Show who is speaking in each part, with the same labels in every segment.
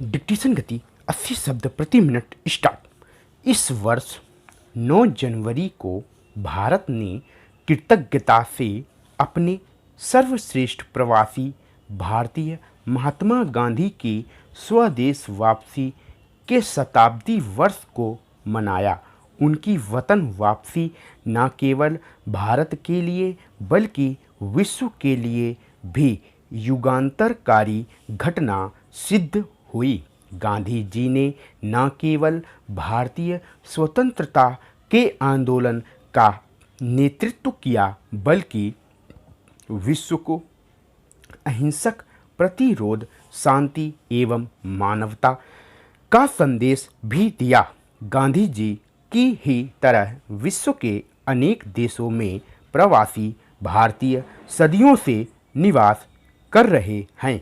Speaker 1: Dictation गति 80 शब्द प्रति मिनट स्टार्ट। इस वर्ष 9 जनवरी को भारत ने कृतज्ञता से अपने सर्वश्रेष्ठ प्रवासी भारतीय महात्मा गांधी की स्वदेश वापसी के शताब्दी वर्ष को मनाया। उनकी वतन वापसी न केवल भारत के लिए बल्कि विश्व के लिए भी युगांतरकारी घटना सिद्ध हुई। गांधी जी ने न केवल भारतीय स्वतंत्रता के आंदोलन का नेतृत्व किया बल्कि विश्व को अहिंसक प्रतिरोध, शांति एवं मानवता का संदेश भी दिया। गांधी जी की ही तरह विश्व के अनेक देशों में प्रवासी भारतीय सदियों से निवास कर रहे हैं।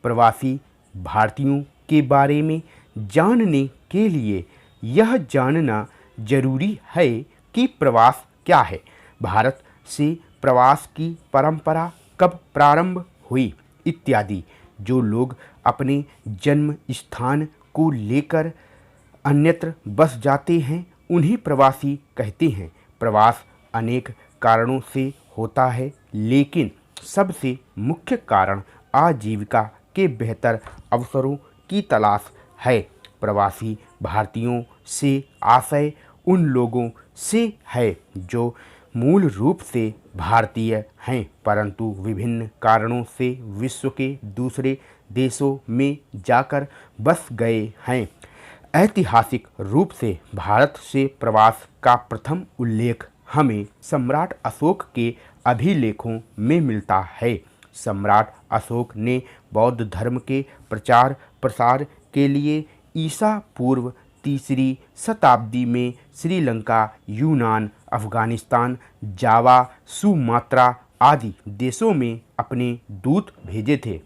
Speaker 1: प्रवासी भारतीयों के बारे में जानने के लिए यह जानना जरूरी है कि प्रवास क्या है, भारत से प्रवास की परंपरा कब प्रारंभ हुई इत्यादि। जो लोग अपने जन्म स्थान को लेकर अन्यत्र बस जाते हैं उन्हें प्रवासी कहते हैं। प्रवास अनेक कारणों से होता है, लेकिन सबसे मुख्य कारण आजीविका के बेहतर अवसरों की तलाश है। प्रवासी भारतीयों से आशय उन लोगों से है जो मूल रूप से भारतीय हैं परंतु विभिन्न कारणों से विश्व के दूसरे देशों में जाकर बस गए हैं। ऐतिहासिक रूप से भारत से प्रवास का प्रथम उल्लेख हमें सम्राट अशोक के अभिलेखों में मिलता है। सम्राट अशोक ने बौद्ध धर्म के प्रचार प्रसार के लिए ईसा पूर्व 3री शताब्दी में श्रीलंका, यूनान, अफगानिस्तान, जावा, सुमात्रा आदि देशों में अपने दूत भेजे थे।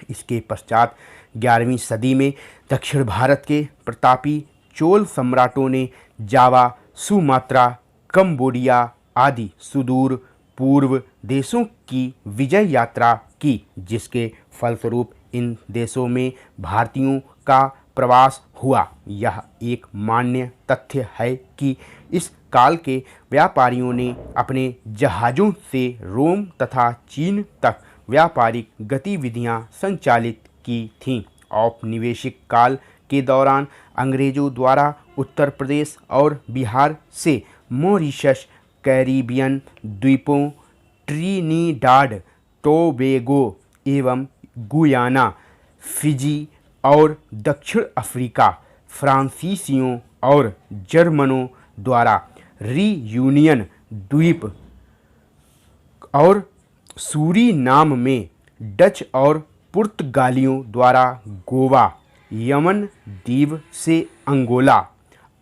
Speaker 1: इसके पश्चात 11वीं सदी में दक्षिण भारत के प्रतापी चोल सम्राटों ने जावा, सुमात्रा, कंबोडिया आदि सुदूर पूर्व देशों की विजय यात्रा की, जिसके फलस्वरूप इन देशों में भारतीयों का प्रवास हुआ। यह एक मान्य तथ्य है कि इस काल के व्यापारियों ने अपने जहाज़ों से रोम तथा चीन तक व्यापारिक गतिविधियां संचालित की थीं। औपनिवेशिक काल के दौरान अंग्रेज़ों द्वारा उत्तर प्रदेश और बिहार से मॉरिशस, कैरिबियन द्वीपों, ट्रिनिडाड टोबैगो एवं गुयाना, फिजी और दक्षिण अफ्रीका फ्रांसीसियों और जर्मनों द्वारा रीयूनियन द्वीप और सूरीनाम में डच और पुर्तगालियों द्वारा गोवा, यमन द्वीप से अंगोला,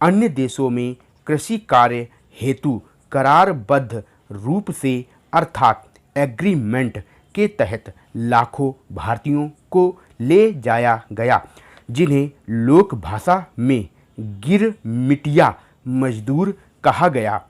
Speaker 1: अन्य देशों में कृषि कार्य हेतु करारबद्ध रूप से अर्थात एग्रीमेंट के तहत लाखों भारतीयों को ले जाया गया, जिन्हें लोक भाषा में गिरमिटिया मजदूर कहा गया।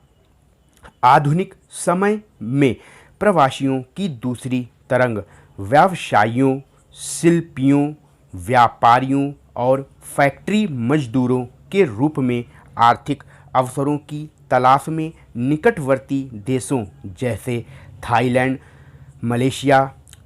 Speaker 1: आधुनिक समय में प्रवासियों की दूसरी तरंग व्यवसायियों, शिल्पियों, व्यापारियों और फैक्ट्री मजदूरों के रूप में आर्थिक अवसरों की तलाश में निकटवर्ती देशों जैसे थाईलैंड, मलेशिया,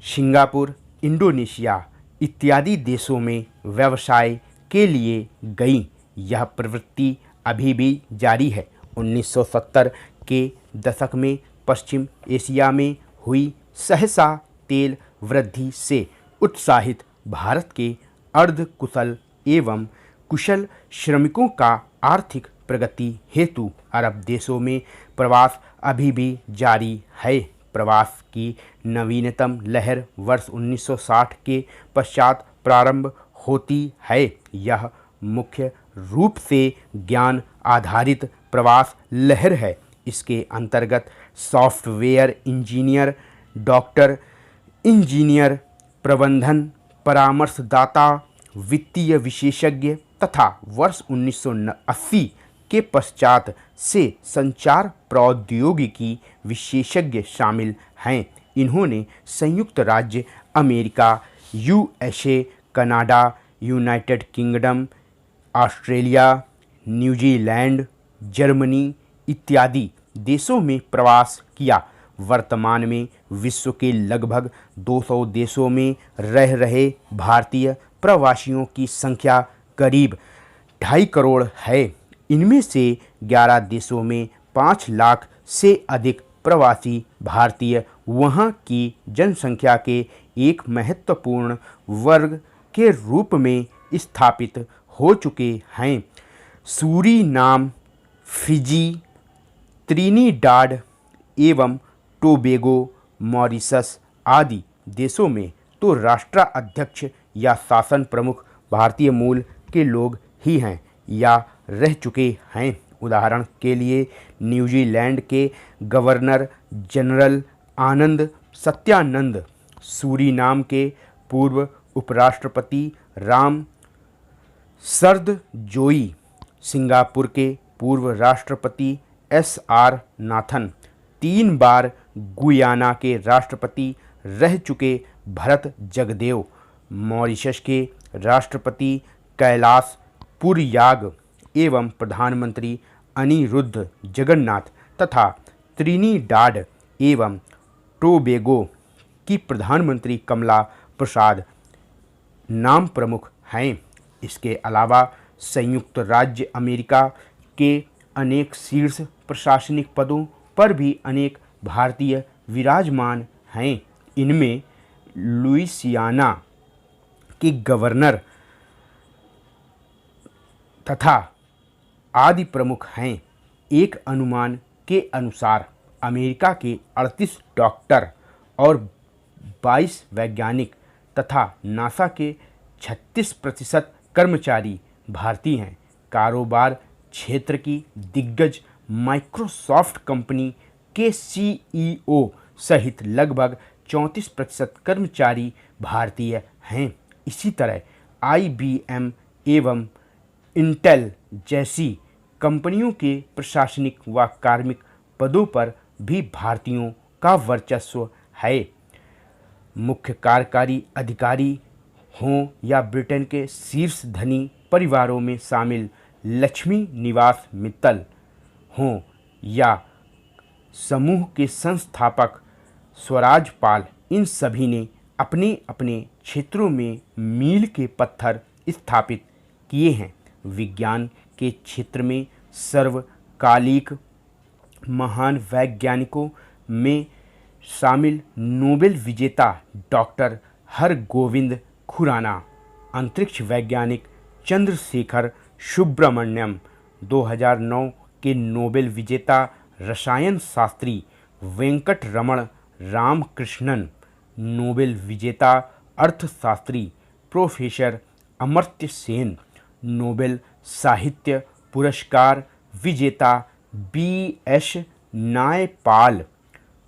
Speaker 1: सिंगापुर, इंडोनेशिया इत्यादि देशों में व्यवसाय के लिए गईं। यह प्रवृत्ति अभी भी जारी है। 1970 के दशक में पश्चिम एशिया में हुई सहसा तेल वृद्धि से उत्साहित भारत के अर्धकुशल एवं कुशल श्रमिकों का आर्थिक प्रगति हेतु अरब देशों में प्रवास अभी भी जारी है। प्रवास की नवीनतम लहर वर्ष 1960 के पश्चात प्रारंभ होती है। यह मुख्य रूप से ज्ञान आधारित प्रवास लहर है। इसके अंतर्गत सॉफ्टवेयर इंजीनियर, डॉक्टर, इंजीनियर, प्रबंधन परामर्शदाता, वित्तीय विशेषज्ञ तथा वर्ष 1980 के पश्चात से संचार प्रौद्योगिकी विशेषज्ञ शामिल हैं। इन्होंने संयुक्त राज्य America, USA, Canada, United kingdom, Australia, New Zealand, Germany इत्यादि देशों में प्रवास किया। वर्तमान में विश्व के लगभग 200 देशों में रह रहे भारतीय प्रवासियों की संख्या करीब 2.5 करोड़ है। इनमें से 11 देशों में 5 लाख से अधिक प्रवासी भारतीय वहां की जनसंख्या के एक महत्वपूर्ण वर्ग के रूप में स्थापित हो चुके हैं। सूरीनाम, फिजी, त्रिनिडाद एवं टोबैगो, मॉरिशस आदि देशों में तो राष्ट्राध्यक्ष या शासन प्रमुख भारतीय मूल के लोग ही हैं या रह चुके हैं। उदाहरण के लिए न्यूजीलैंड के गवर्नर जनरल आनंद सत्यानंद, सूरीनाम के पूर्व उपराष्ट्रपति राम शरदजोई, सिंगापुर के पूर्व राष्ट्रपति एस.आर. नाथन, 3 बार गुयाना के राष्ट्रपति रह चुके भरत जगदेव, मॉरिशस के राष्ट्रपति कैलाश पुरयाग एवं प्रधानमंत्री अनिरुद्ध जगन्नाथ तथा त्रिनिडाद एवं टोबैगो की प्रधानमंत्री कमला प्रसाद नाम प्रमुख हैं। इसके अलावा संयुक्त राज्य अमेरिका के अनेक शीर्ष प्रशासनिक पदों पर भी अनेक भारतीय विराजमान हैं। इनमें लुइसियाना के गवर्नर तथा आदि प्रमुख हैं। एक अनुमान के अनुसार अमेरिका के 38 डॉक्टर और 22 वैज्ञानिक तथा नासा के 36% कर्मचारी भारतीय हैं। कारोबार क्षेत्र की दिग्गज माइक्रोसॉफ्ट कंपनी के सीईओ सहित लगभग 34% कर्मचारी भारतीय हैं। इसी तरह IBM एवं इंटेल जैसी कंपनियों के प्रशासनिक व कार्मिक पदों पर भी भारतीयों का वर्चस्व है। मुख्य कार्यकारी अधिकारी हों या ब्रिटेन के शीर्ष धनी परिवारों में शामिल लक्ष्मी निवास मित्तल हों या समूह के संस्थापक स्वराज पाल, इन सभी ने अपने अपने क्षेत्रों में मील के पत्थर स्थापित किए हैं। विज्ञान के क्षेत्र में सर्वकालिक महान वैज्ञानिकों में शामिल नोबेल विजेता डॉक्टर हरगोविंद खुराना, अंतरिक्ष वैज्ञानिक चंद्रशेखर सुब्रमण्यम, 2009 के नोबेल विजेता रसायन शास्त्री वेंकट रमण रामकृष्णन, नोबेल विजेता अर्थशास्त्री प्रोफेसर अमर्त्य सेन, नोबेल साहित्य पुरस्कार विजेता B.S. नायपाल,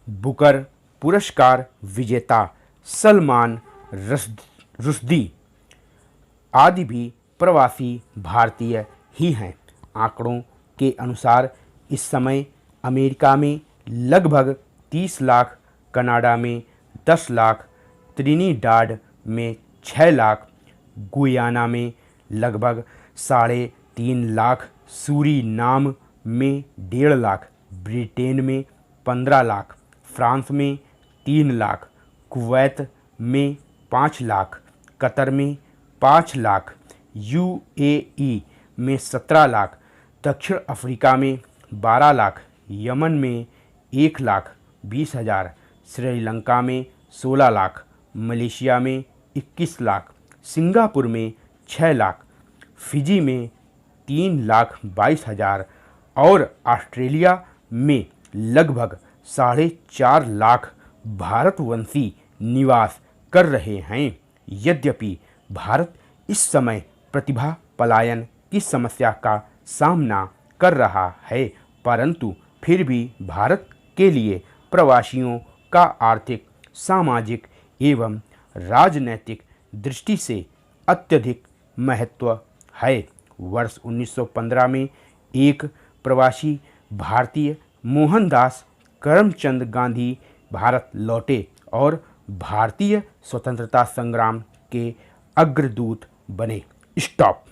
Speaker 1: बुकर पुरस्कार विजेता सलमान रुश्दी आदि भी प्रवासी भारतीय ही हैं। आंकड़ों के अनुसार इस समय अमेरिका में लगभग 30 लाख, कनाडा में 10 लाख, त्रिनिडाद में 6 लाख, गुयाना में लगभग 3.5 लाख, सूरीनाम में 1.5 लाख, ब्रिटेन में 15 लाख, फ्रांस में 3 लाख, कुवैत में 5 लाख, कतर में 5 लाख, UAE में 17 लाख, दक्षिण अफ्रीका में 12 लाख, यमन में 1,20,000, श्रीलंका में 16 लाख, मलेशिया में 21 लाख, सिंगापुर में 6 लाख, फिजी में 3,22,000 और ऑस्ट्रेलिया में लगभग 4.5 लाख भारतवंशी निवास कर रहे हैं। यद्यपि भारत इस समय प्रतिभा पलायन की समस्या का सामना कर रहा है, परंतु फिर भी भारत के लिए प्रवासियों का आर्थिक, सामाजिक एवं राजनैतिक दृष्टि से अत्यधिक महत्व है। वर्ष 1915 में एक प्रवासी भारतीय मोहनदास करमचंद गांधी भारत लौटे और भारतीय स्वतंत्रता संग्राम के अग्रदूत बने। स्टॉप।